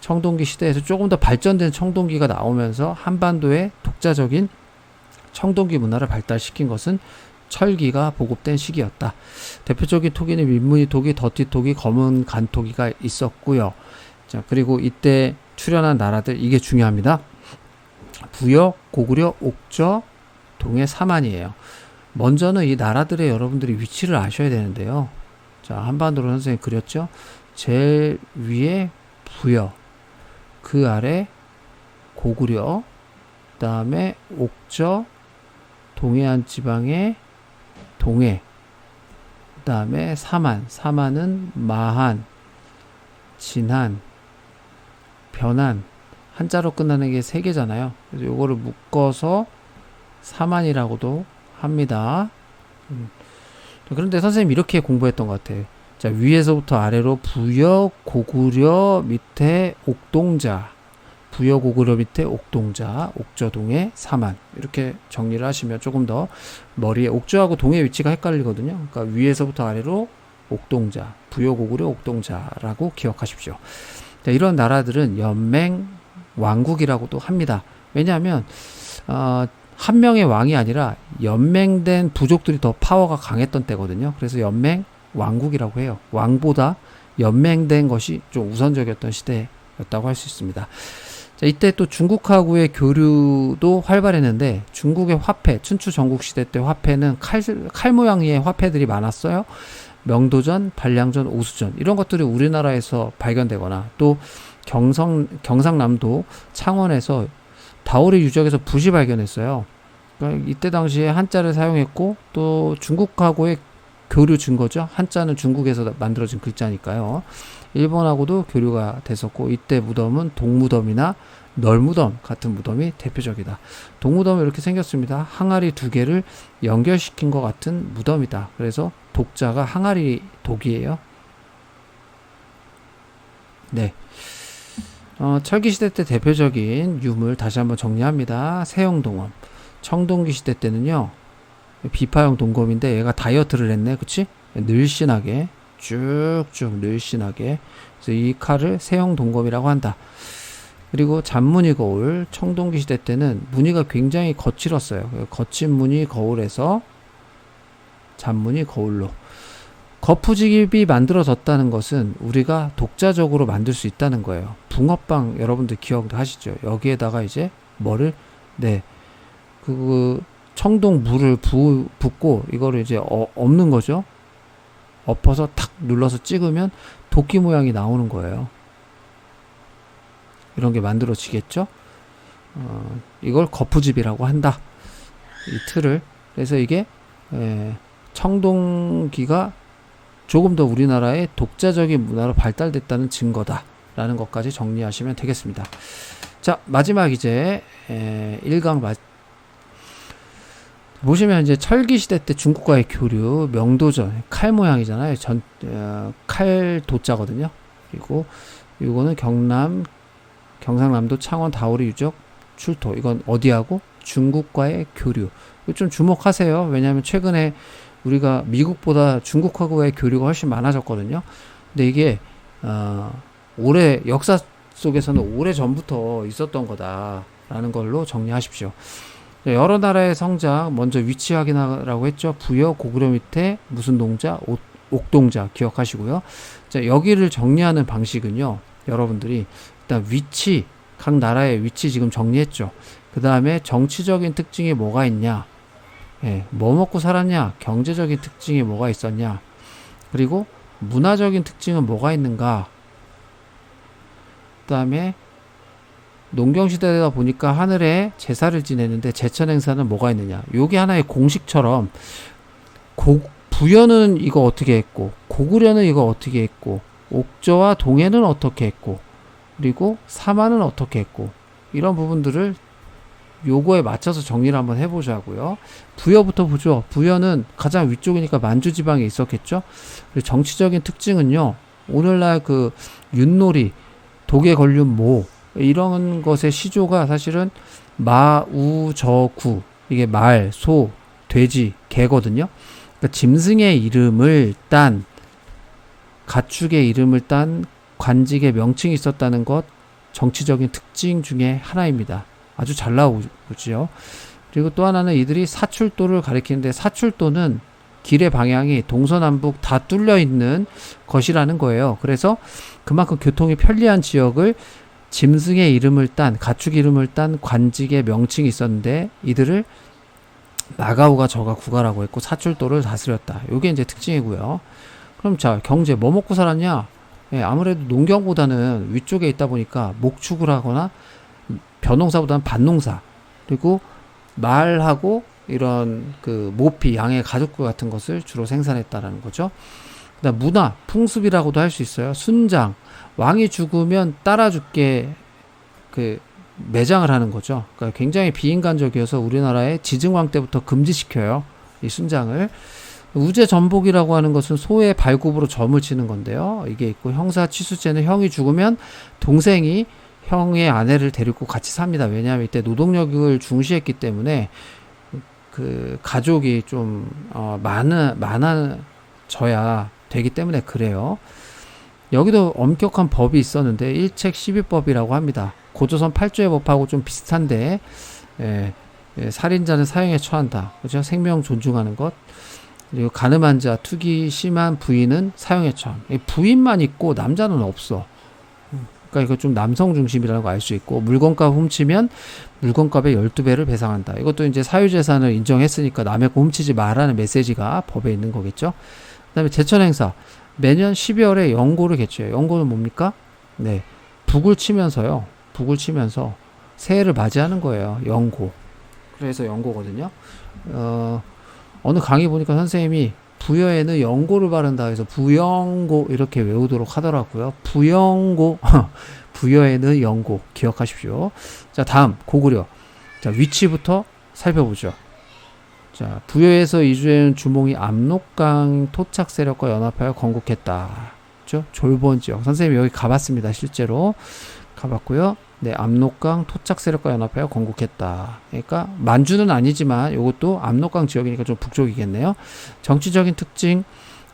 청동기시대에서 조금 더 발전된 청동기가 나오면서 한반도의 독자적인 청동기 문화를 발달시킨 것은 철기가 보급된 시기였다. 대표적인 토기는 민무늬 토기, 더티 토기, 검은 간 토기가 있었고요. 자, 그리고 이때 출현한 나라들, 이게 중요합니다. 부여, 고구려, 옥저, 동해, 사만이에요. 먼저는 이 나라들의 여러분들이 위치를 아셔야 되는데요. 자, 한반도로 선생님이 그렸죠. 제일 위에 부여, 그 아래 고구려, 그 다음에 옥저, 동해안 지방의 동해, 그 다음에 사만, 사만은 마한, 진한, 변한, 한자로 끝나는 게 세 개잖아요. 그래서 요거를 묶어서 사만이라고도 합니다. 그런데 선생님 이렇게 공부했던 것 같아요. 자, 위에서부터 아래로 부여, 고구려, 밑에 옥동자, 부여, 고구려, 밑에 옥동자, 옥저동해, 사만, 이렇게 정리를 하시면 조금 더 머리에, 옥저하고 동해 위치가 헷갈리거든요. 그러니까 위에서부터 아래로 옥동자, 부여, 고구려, 옥동자라고 기억하십시오. 자, 이런 나라들은 연맹 왕국이라고도 합니다. 왜냐하면 한 명의 왕이 아니라 연맹된 부족들이 더 파워가 강했던 때거든요. 그래서 연맹 왕국이라고 해요. 왕보다 연맹된 것이 좀 우선적이었던 시대였다고 할 수 있습니다. 자, 이때 또 중국하고의 교류도 활발했는데, 중국의 화폐, 춘추 전국시대 때 화폐는 칼 모양의 화폐들이 많았어요. 명도전, 반량전, 오수전, 이런 것들이 우리나라에서 발견되거나, 또 경상남도 창원에서 다오리 유적에서 붓이 발견했어요. 그러니까 이때 당시에 한자를 사용했고, 또 중국하고의 교류 증거죠. 한자는 중국에서 만들어진 글자니까요. 일본하고도 교류가 됐었고, 이때 무덤은 동무덤이나 널무덤 같은 무덤이 대표적이다. 동무덤이 이렇게 생겼습니다. 항아리 두 개를 연결시킨 것 같은 무덤이다. 그래서 독자가 항아리 독이에요. 네. 철기시대 때 대표적인 유물 다시 한번 정리합니다. 세형동검. 청동기 시대 때는요, 비파형 동검인데 얘가 다이어트를 했네. 그치? 늘씬하게 쭉쭉 늘씬하게. 그래서 이 칼을 세형 동검이라고 한다. 그리고 잔무늬 거울. 청동기 시대 때는 무늬가 굉장히 거칠었어요. 거친 무늬 거울에서 잔무늬 거울로. 거푸집이 만들어졌다는 것은 우리가 독자적으로 만들 수 있다는 거예요. 붕어빵 여러분들 기억하시죠? 여기에다가 이제 뭐를, 네, 그 청동 물을 붓고 이거를 이제 엎는 거죠. 엎어서 탁 눌러서 찍으면 도끼 모양이 나오는 거예요. 이런 게 만들어지겠죠. 이걸 거푸집이라고 한다. 이 틀을. 그래서 이게 청동기가 조금 더 우리나라의 독자적인 문화로 발달됐다는 증거다 라는 것까지 정리하시면 되겠습니다. 자, 마지막 이제 1강 보시면 이제 철기시대 때 중국과의 교류, 명도전, 칼 모양이잖아요. 칼 도자거든요. 그리고 이거는 경상남도 창원 다오리 유적 출토. 이건 어디하고? 중국과의 교류. 좀 주목하세요. 왜냐하면 최근에 우리가 미국보다 중국하고의 교류가 훨씬 많아졌거든요. 근데 이게 오래 역사 속에서는 오래 전부터 있었던 거다라는 걸로 정리하십시오. 여러 나라의 성장, 먼저 위치 확인하라고 했죠. 부여, 고구려 밑에 무슨 동자, 옥동자 기억하시고요. 자, 여기를 정리하는 방식은요, 여러분들이 일단 위치, 각 나라의 위치 지금 정리했죠. 그 다음에 정치적인 특징이 뭐가 있냐, 뭐 먹고 살았냐, 경제적인 특징이 뭐가 있었냐, 그리고 문화적인 특징은 뭐가 있는가, 그 다음에 농경시대다 보니까 하늘에 제사를 지내는데 제천 행사는 뭐가 있느냐. 요게 하나의 공식처럼 부여는 이거 어떻게 했고, 고구려는 이거 어떻게 했고, 옥저와 동해는 어떻게 했고, 그리고 사만은 어떻게 했고, 이런 부분들을 요거에 맞춰서 정리를 한번 해보자고요. 부여부터 보죠. 부여는 가장 위쪽이니까 만주지방에 있었겠죠. 그리고 정치적인 특징은요, 오늘날 그 윷놀이, 독에 걸린 모, 이런 것의 시조가 사실은 마, 우, 저, 구, 이게 말, 소, 돼지, 개거든요. 그러니까 짐승의 이름을 딴, 가축의 이름을 딴 관직의 명칭이 있었다는 것, 정치적인 특징 중에 하나입니다. 아주 잘 나오죠. 그리고 또 하나는 이들이 사출도를 가리키는데, 사출도는 길의 방향이 동서남북 다 뚫려 있는 것이라는 거예요. 그래서 그만큼 교통이 편리한 지역을 짐승의 이름을 딴, 가축 이름을 딴 관직의 명칭이 있었는데, 이들을 마가우가 저가 구가라고 했고 사출도를 다스렸다. 요게 이제 특징이고요. 그럼 자, 경제 뭐 먹고 살았냐? 예, 아무래도 농경보다는 위쪽에 있다 보니까 목축을 하거나 벼농사보다는 밭농사, 그리고 말하고 이런 그 모피, 양의 가족과 같은 것을 주로 생산했다라는 거죠. 그다음 문화, 풍습이라고도 할 수 있어요. 순장, 왕이 죽으면 따라 죽게 그 매장을 하는 거죠. 그러니까 굉장히 비인간적이어서 우리나라에 지증왕 때부터 금지시켜요. 이 순장을. 우제 전복이라고 하는 것은 소의 발굽으로 점을 치는 건데요. 이게 있고, 형사 치수죄는 형이 죽으면 동생이 형의 아내를 데리고 같이 삽니다. 왜냐하면 이때 노동력을 중시했기 때문에 그 가족이 좀 많아져야 되기 때문에 그래요. 여기도 엄격한 법이 있었는데 일책 12법이라고 합니다. 고조선 8조의 법하고 좀 비슷한데, 살인자는 사형에 처한다. 그죠? 생명 존중하는 것. 그리고 가늠한 자, 투기 심한 부인은 사형에 처함. 부인만 있고 남자는 없어. 그러니까 이거 좀 남성 중심이라는 거 알 수 있고, 물건값 훔치면 물건값의 12배를 배상한다. 이것도 이제 사유재산을 인정했으니까 남의 거 훔치지 말라는 메시지가 법에 있는 거겠죠. 그 다음에 제천행사. 매년 12월에 영고를 개최해요. 영고는 뭡니까? 네. 북을 치면서요. 북을 치면서 새해를 맞이하는 거예요. 영고. 그래서 영고거든요. 어느 강의 보니까 선생님이 부여에는 영고를 바른다 해서 부영고 이렇게 외우도록 하더라고요. 부영고. 부여에는 영고. 기억하십시오. 자, 다음 고구려. 자, 위치부터 살펴보죠. 자, 부여에서 이주해온 주몽이 압록강 토착 세력과 연합하여 건국했다. 그렇죠? 졸본 지역. 선생님이 여기 가봤습니다. 실제로 가봤고요. 네, 압록강 토착 세력과 연합하여 건국했다. 그러니까 만주는 아니지만 이것도 압록강 지역이니까 좀 북쪽이겠네요. 정치적인 특징,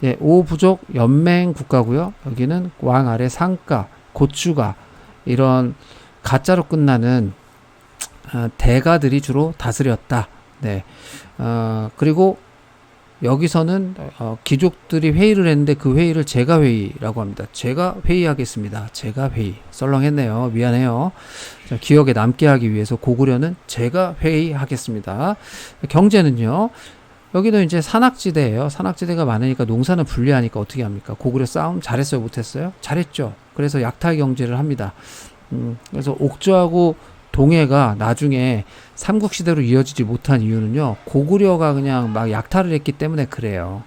네, 5부족 연맹 국가고요. 여기는 왕 아래 상가, 고추가 이런 가짜로 끝나는 대가들이 주로 다스렸다. 네. 그리고 여기서는 귀족들이 회의를 했는데 그 회의를 제가 회의라고 합니다. 제가 회의하겠습니다. 제가 회의. 썰렁했네요. 미안해요. 자, 기억에 남게 하기 위해서 고구려는 제가 회의하겠습니다. 경제는요. 여기도 이제 산악지대예요. 산악지대가 많으니까 농사는 불리하니까 어떻게 합니까? 고구려 싸움 잘했어요? 못했어요? 잘했죠. 그래서 약탈 경제를 합니다. 그래서 옥저하고 동해가 나중에 삼국시대로 이어지지 못한 이유는요, 고구려가 그냥 막 약탈을 했기 때문에 그래요.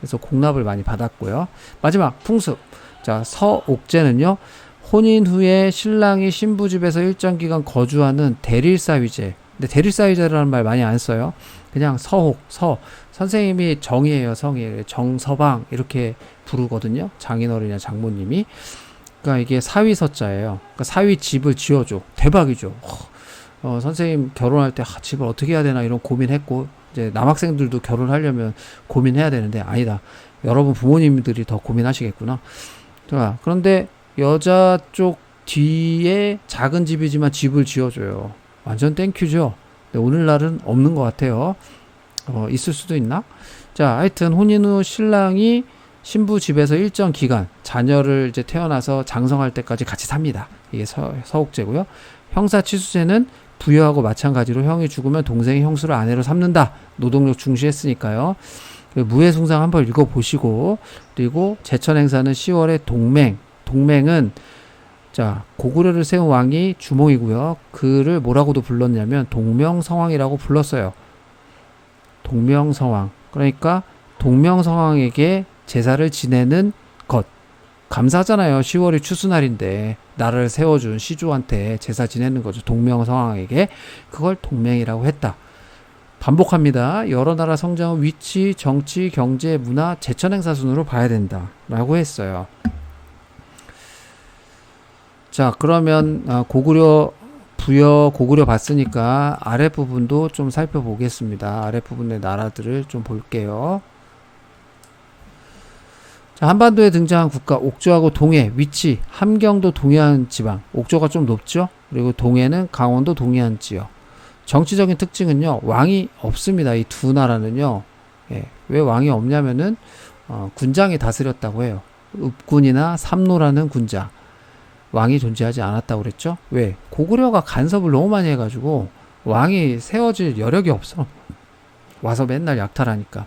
그래서 공납을 많이 받았고요. 마지막 풍습. 자, 서옥제는요, 혼인 후에 신랑이 신부 집에서 일정 기간 거주하는 대릴사위제. 근데 대릴사위제라는 말 많이 안 써요. 그냥 서옥, 선생님이 정이에요. 성이 정서방 이렇게 부르거든요. 장인어른이나 장모님이. 그러니까 이게 사위서자예요. 그러니까 사위 집을 지어줘. 대박이죠. 선생님 결혼할 때 집을 어떻게 해야 되나 이런 고민했고, 이제 남학생들도 결혼하려면 고민해야 되는데 아니다. 여러분 부모님들이 더 고민하시겠구나. 자, 그런데 여자 쪽 뒤에 작은 집이지만 집을 지어줘요. 완전 땡큐죠. 근데 오늘날은 없는 것 같아요. 있을 수도 있나? 자, 하여튼 혼인 후 신랑이 신부 집에서 일정 기간 자녀를 이제 태어나서 장성할 때까지 같이 삽니다. 이게 서옥제고요. 형사 치수제는 부여하고 마찬가지로 형이 죽으면 동생이 형수를 아내로 삼는다. 노동력 중시했으니까요. 무해숭상 한번 읽어보시고, 그리고 제천행사는 10월에 동맹은 자, 고구려를 세운 왕이 주몽이고요. 그를 뭐라고도 불렀냐면 동명성왕이라고 불렀어요. 동명성왕. 그러니까 동명성왕에게 제사를 지내는 것. 감사하잖아요. 10월이 추수날인데 나라를 세워준 시조한테 제사 지내는 거죠. 동명성왕에게. 그걸 동맹이라고 했다. 반복합니다. 여러 나라 성장은 위치, 정치, 경제, 문화, 제천행사 순으로 봐야 된다 라고 했어요. 자, 그러면 고구려 부여 고구려 봤으니까 아랫부분도 좀 살펴보겠습니다. 아랫부분의 나라들을 좀 볼게요. 자, 한반도에 등장한 국가 옥조하고 동해 위치 함경도 동해안 지방. 옥조가 좀 높죠. 그리고 동해는 강원도 동해안 지역. 정치적인 특징은요, 왕이 없습니다. 이 두 나라는요. 예, 왜 왕이 없냐면은 군장이 다스렸다고 해요. 읍군이나 삼노라는 군장. 왕이 존재하지 않았다고 그랬죠. 왜? 고구려가 간섭을 너무 많이 해가지고 왕이 세워질 여력이 없어. 와서 맨날 약탈하니까.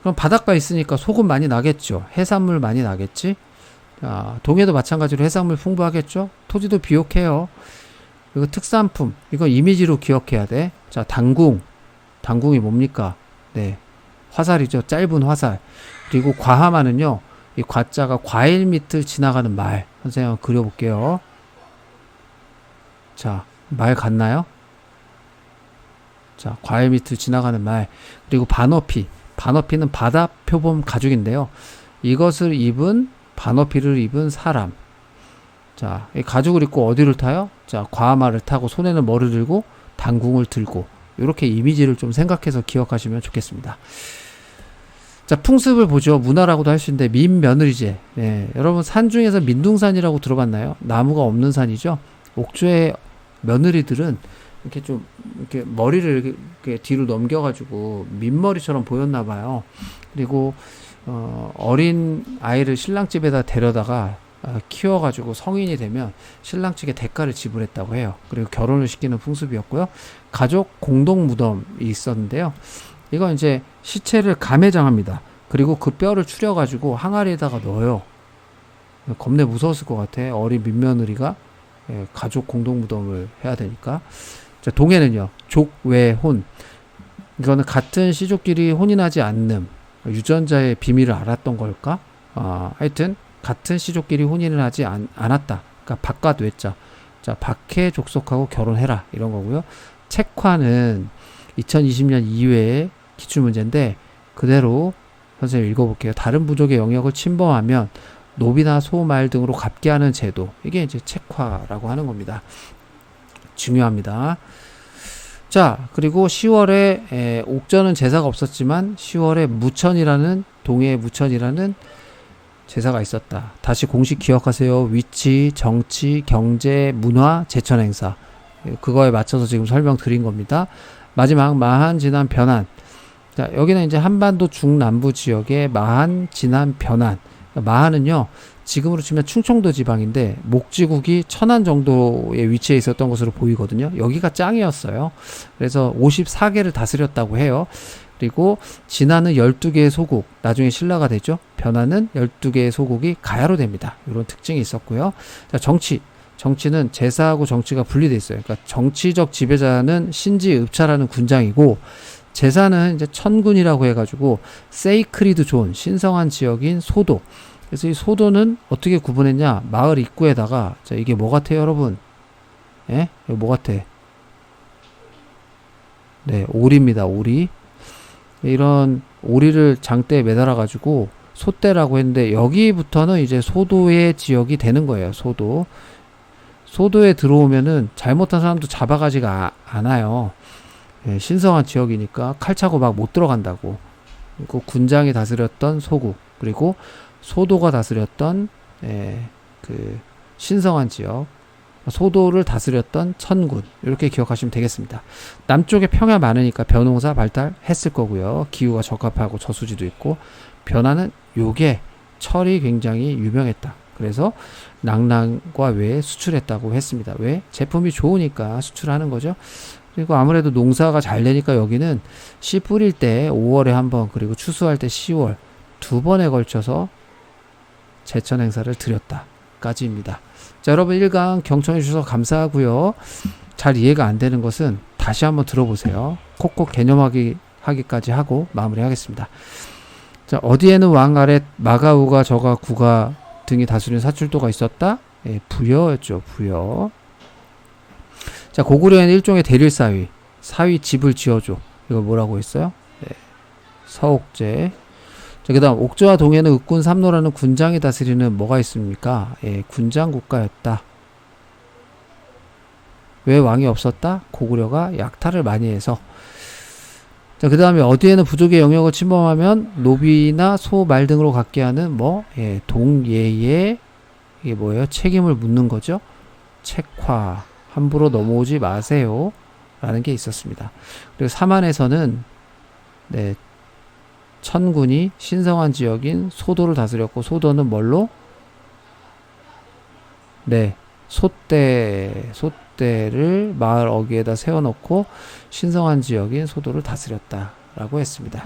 그럼 바닷가 있으니까 소금 많이 나겠죠. 해산물 많이 나겠지. 동해도 마찬가지로 해산물 풍부하겠죠. 토지도 비옥해요. 그리고 특산품, 이거 이미지로 기억해야 돼. 자, 당궁. 당궁이 뭡니까? 네, 화살이죠. 짧은 화살. 그리고 과하마는요, 이 과자가 과일 밑을 지나가는 말. 선생님 한번 그려볼게요. 자, 말 같나요? 자, 과일 밑을 지나가는 말. 그리고 반어피. 반어피는 바다 표범 가죽인데요. 이것을 입은, 반어피를 입은 사람. 자, 이 가죽을 입고 어디를 타요? 자, 과마를 타고 손에는 뭐를 들고? 당궁을 들고. 이렇게 이미지를 좀 생각해서 기억하시면 좋겠습니다. 자, 풍습을 보죠. 문화라고도 할 수 있는데 민며느리제. 네, 여러분 산 중에서 민둥산이라고 들어봤나요? 나무가 없는 산이죠. 옥조의 며느리들은 이렇게 좀 이렇게 머리를 이렇게 뒤로 넘겨가지고 민머리처럼 보였나 봐요. 그리고 어린 아이를 신랑집에다 데려다가 키워가지고 성인이 되면 신랑 측에 대가를 지불했다고 해요. 그리고 결혼을 시키는 풍습이었고요. 가족 공동 무덤이 있었는데요. 이건 이제 시체를 감해장합니다. 그리고 그 뼈를 추려가지고 항아리에다가 넣어요. 겁내 무서웠을 것 같아. 어린 민며느리가 가족 공동 무덤을 해야 되니까. 자, 동해는요. 족외혼. 이거는 같은 시족끼리 혼인하지 않는 유전자의 비밀을 알았던 걸까? 하여튼 같은 시족끼리 혼인을 하지 않았다. 그러니까 바깥 외자. 자, 박해 족속하고 결혼해라. 이런 거고요. 책화는 2020년 이외의 기출문제인데 그대로 선생님 읽어볼게요. 다른 부족의 영역을 침범하면 노비나 소말 등으로 갚게 하는 제도. 이게 이제 책화라고 하는 겁니다. 중요합니다. 자, 그리고 10월에 옥저는 제사가 없었지만 10월에 무천이라는 동해의 무천이라는 제사가 있었다. 다시 공식 기억하세요. 위치, 정치, 경제, 문화, 제천 행사. 그거에 맞춰서 지금 설명드린 겁니다. 마지막 마한, 진안, 변안. 자, 여기는 이제 한반도 중남부 지역의 마한, 진안, 변안. 마한은요, 지금으로 치면 충청도 지방인데 목지국이 천안 정도의 위치에 있었던 것으로 보이거든요. 여기가 짱이었어요. 그래서 54개를 다스렸다고 해요. 그리고 진안은 12개의 소국, 나중에 신라가 되죠. 변안은 12개의 소국이 가야로 됩니다. 이런 특징이 있었고요. 자, 정치는 제사하고 정치가 분리되어 있어요. 그러니까 정치적 지배자는 신지읍차라는 군장이고 제사는 이제 천군이라고 해가지고 세이크리드 존, 신성한 지역인 소도. 그래서 이 소도는 어떻게 구분했냐? 마을 입구에다가, 자, 이게 뭐 같아요, 여러분? 예? 이거 뭐 같아? 네, 오리입니다, 오리. 이런 오리를 장대에 매달아가지고 소떼라고 했는데 여기부터는 이제 소도의 지역이 되는 거예요, 소도. 소도에 들어오면은 잘못한 사람도 잡아가지가 않아요. 예, 신성한 지역이니까 칼 차고 막 못 들어간다고. 그리고 군장이 다스렸던 소국, 그리고 소도가 다스렸던 그 신성한 지역, 소도를 다스렸던 천군. 이렇게 기억하시면 되겠습니다. 남쪽에 평야 많으니까 벼농사 발달했을 거고요. 기후가 적합하고 저수지도 있고. 변화는 요게 철이 굉장히 유명했다. 그래서 낭랑과 외에 수출했다고 했습니다. 왜? 제품이 좋으니까 수출하는 거죠. 그리고 아무래도 농사가 잘 되니까 여기는 씨 뿌릴 때 5월에 한 번, 그리고 추수할 때 10월 두 번에 걸쳐서 제천 행사를 드렸다까지입니다. 자, 여러분 1강 경청해 주셔서 감사하고요. 잘 이해가 안 되는 것은 다시 한번 들어보세요. 콕콕 개념하기까지 하고 마무리하겠습니다. 자, 어디에는 왕 아래 마가우가 저가 구가 등이 다스리는 사출도가 있었다? 예, 부여였죠. 부여. 자, 고구려에는 일종의 대릴사위, 사위 집을 지어줘. 이거 뭐라고 했어요? 네, 서옥제. 자, 그 다음 옥저와 동해는 읍군 삼노라는 군장이 다스리는 뭐가 있습니까? 예, 군장 국가였다. 왜 왕이 없었다? 고구려가 약탈을 많이 해서. 자, 그 다음에 어디에는 부족의 영역을 침범하면 노비나 소, 말 등으로 갖게 하는 예, 동예의 이게 뭐예요? 책임을 묻는 거죠. 책화, 함부로 넘어오지 마세요 라는 게 있었습니다. 그리고 사만에서는 네, 천군이 신성한 지역인 소도를 다스렸고, 소도는 뭘로? 네, 소대를 마을 어귀에다 세워놓고 신성한 지역인 소도를 다스렸다 라고 했습니다.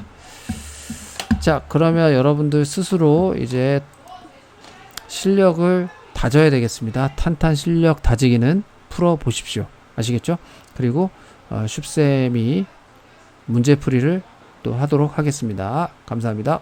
자, 그러면 여러분들 스스로 이제 실력을 다져야 되겠습니다. 탄탄 실력 다지기는 풀어보십시오. 아시겠죠? 그리고 슌쌤이 문제풀이를 또 하도록 하겠습니다. 감사합니다.